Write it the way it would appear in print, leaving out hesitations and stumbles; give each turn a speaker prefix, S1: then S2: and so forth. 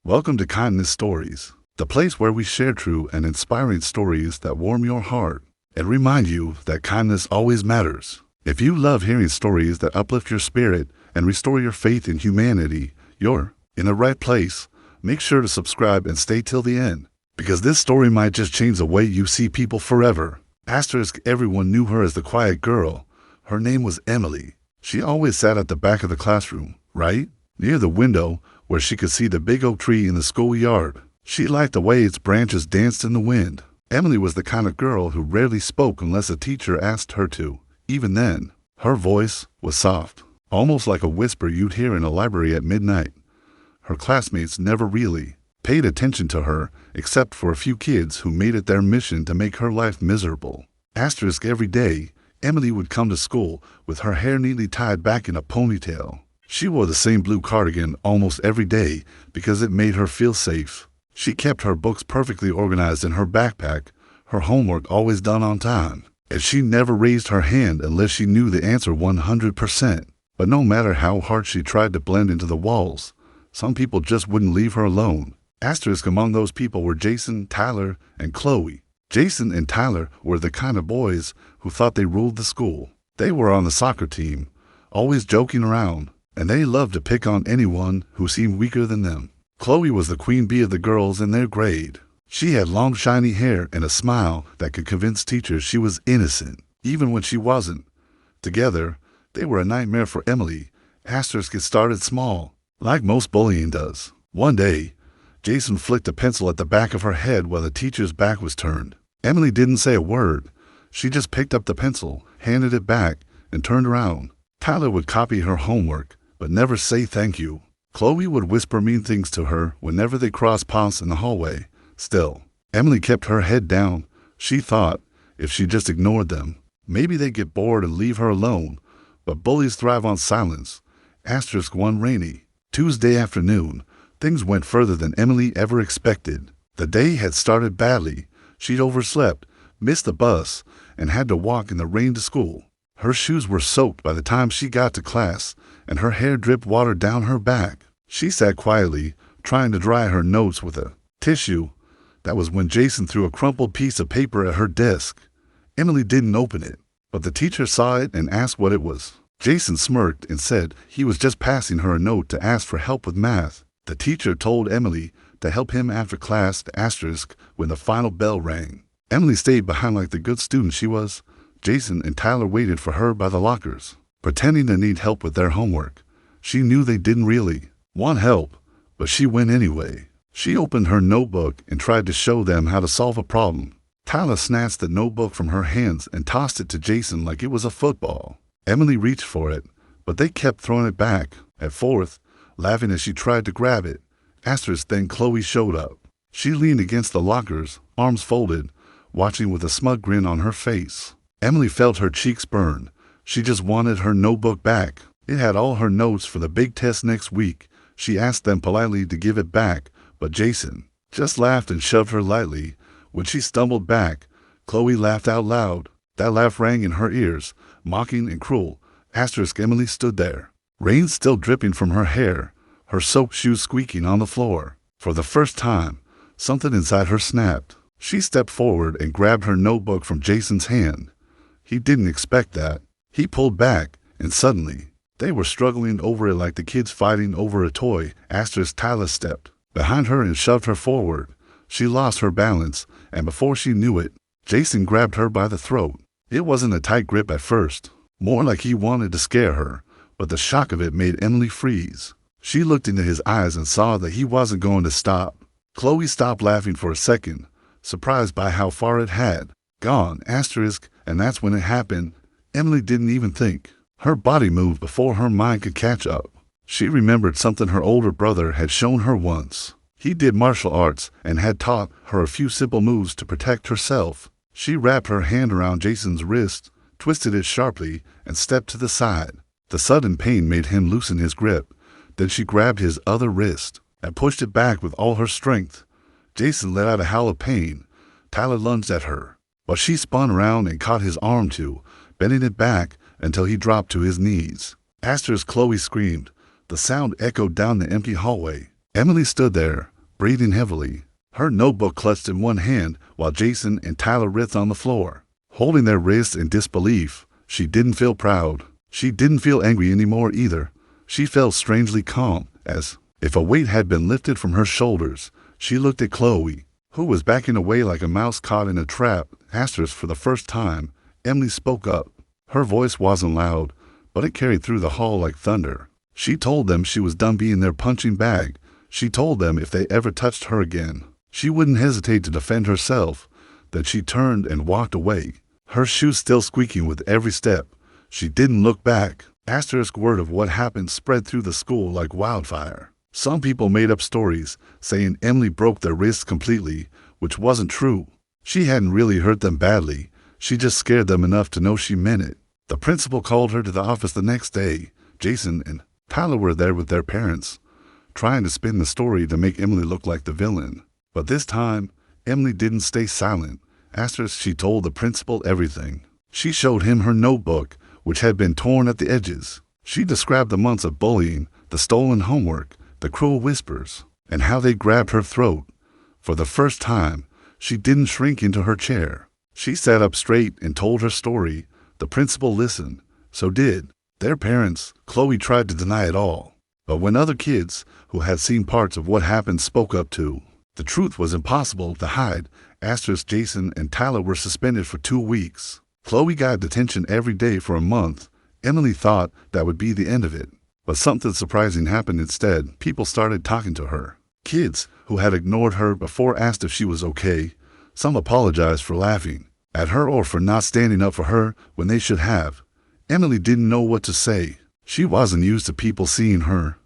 S1: Welcome to Kindness Stories, the place where we share true and inspiring stories that warm your heart and remind you that kindness always matters. If you love hearing stories that uplift your spirit and restore your faith in humanity, you're in the right place. Make sure to subscribe and stay till the end, because this story might just change the way you see people forever. Everyone knew her as the quiet girl. Her name was Emily. She always sat at the back of the classroom, right near the window where she could see the big oak tree in the schoolyard. She liked the way its branches danced in the wind. Emily was the kind of girl who rarely spoke unless a teacher asked her to. Even then, her voice was soft, almost like a whisper you'd hear in a library at midnight. Her classmates never really paid attention to her, except for a few kids who made it their mission to make her life miserable. Every day, Emily would come to school with her hair neatly tied back in a ponytail. She wore the same blue cardigan almost every day because it made her feel safe. She kept her books perfectly organized in her backpack, her homework always done on time, and she never raised her hand unless she knew the answer 100%. But no matter how hard she tried to blend into the walls, some people just wouldn't leave her alone. Among those people were Jason, Tyler, and Chloe. Jason and Tyler were the kind of boys who thought they ruled the school. They were on the soccer team, always joking around, and they loved to pick on anyone who seemed weaker than them. Chloe was the queen bee of the girls in their grade. She had long shiny hair and a smile that could convince teachers she was innocent, even when she wasn't. Together, they were a nightmare for Emily. It started small, like most bullying does. One day, Jason flicked a pencil at the back of her head while the teacher's back was turned. Emily didn't say a word. She just picked up the pencil, handed it back, and turned around. Tyler would copy her homework, but never say thank you. Chloe would whisper mean things to her whenever they crossed paths in the hallway. Still, Emily kept her head down. She thought, if she just ignored them, maybe they'd get bored and leave her alone. But bullies thrive on silence. One rainy Tuesday afternoon, things went further than Emily ever expected. The day had started badly. She'd overslept, missed the bus, and had to walk in the rain to school. Her shoes were soaked by the time she got to class, and her hair dripped water down her back. She sat quietly, trying to dry her notes with a tissue. That was when Jason threw a crumpled piece of paper at her desk. Emily didn't open it, but the teacher saw it and asked what it was. Jason smirked and said he was just passing her a note to ask for help with math. The teacher told Emily to help him after class when the final bell rang. Emily stayed behind like the good student she was. Jason and Tyler waited for her by the lockers, pretending to need help with their homework. She knew they didn't really want help, but she went anyway. She opened her notebook and tried to show them how to solve a problem. Tyler snatched the notebook from her hands and tossed it to Jason like it was a football. Emily reached for it, but they kept throwing it back. At fourth, laughing as she tried to grab it, then Chloe showed up. She leaned against the lockers, arms folded, watching with a smug grin on her face. Emily felt her cheeks burn. She just wanted her notebook back. It had all her notes for the big test next week. She asked them politely to give it back, but Jason just laughed and shoved her lightly. When she stumbled back, Chloe laughed out loud. That laugh rang in her ears, mocking and cruel. Emily stood there, rain still dripping from her hair, her soaked shoes squeaking on the floor. For the first time, something inside her snapped. She stepped forward and grabbed her notebook from Jason's hand. He didn't expect that. He pulled back, and suddenly, they were struggling over it like the kids fighting over a toy. Tyler stepped behind her and shoved her forward. She lost her balance, and before she knew it, Jason grabbed her by the throat. It wasn't a tight grip at first, more like he wanted to scare her, but the shock of it made Emily freeze. She looked into his eyes and saw that he wasn't going to stop. Chloe stopped laughing for a second, surprised by how far it had gone. And that's when it happened. Emily didn't even think. Her body moved before her mind could catch up. She remembered something her older brother had shown her once. He did martial arts and had taught her a few simple moves to protect herself. She wrapped her hand around Jason's wrist, twisted it sharply, and stepped to the side. The sudden pain made him loosen his grip. Then she grabbed his other wrist and pushed it back with all her strength. Jason let out a howl of pain. Tyler lunged at her, but she spun around and caught his arm too, bending it back until he dropped to his knees. Chloe screamed. The sound echoed down the empty hallway. Emily stood there, breathing heavily, her notebook clutched in one hand while Jason and Tyler writhed on the floor, holding their wrists in disbelief. She didn't feel proud. She didn't feel angry anymore either. She felt strangely calm, as if a weight had been lifted from her shoulders. She looked at Chloe, who was backing away like a mouse caught in a trap. For the first time, Emily spoke up. Her voice wasn't loud, but it carried through the hall like thunder. She told them she was done being their punching bag. She told them if they ever touched her again, she wouldn't hesitate to defend herself. Then she turned and walked away, her shoes still squeaking with every step. She didn't look back. Word of what happened spread through the school like wildfire. Some people made up stories, saying Emily broke their wrists completely, which wasn't true. She hadn't really hurt them badly. She just scared them enough to know she meant it. The principal called her to the office the next day. Jason and Tyler were there with their parents, trying to spin the story to make Emily look like the villain. But this time, Emily didn't stay silent. She told the principal everything. She showed him her notebook, which had been torn at the edges. She described the months of bullying, the stolen homework, the cruel whispers, and how they grabbed her throat. For the first time, she didn't shrink into her chair. She sat up straight and told her story. The principal listened. So did their parents. Chloe tried to deny it all. But when other kids who had seen parts of what happened spoke up too, the truth was impossible to hide. Jason and Tyler were suspended for 2 weeks. Chloe got detention every day for a month. Emily thought that would be the end of it. But something surprising happened instead. People started talking to her. Kids who had ignored her before asked if she was okay. Some apologized for laughing at her or for not standing up for her when they should have. Emily didn't know what to say. She wasn't used to people seeing her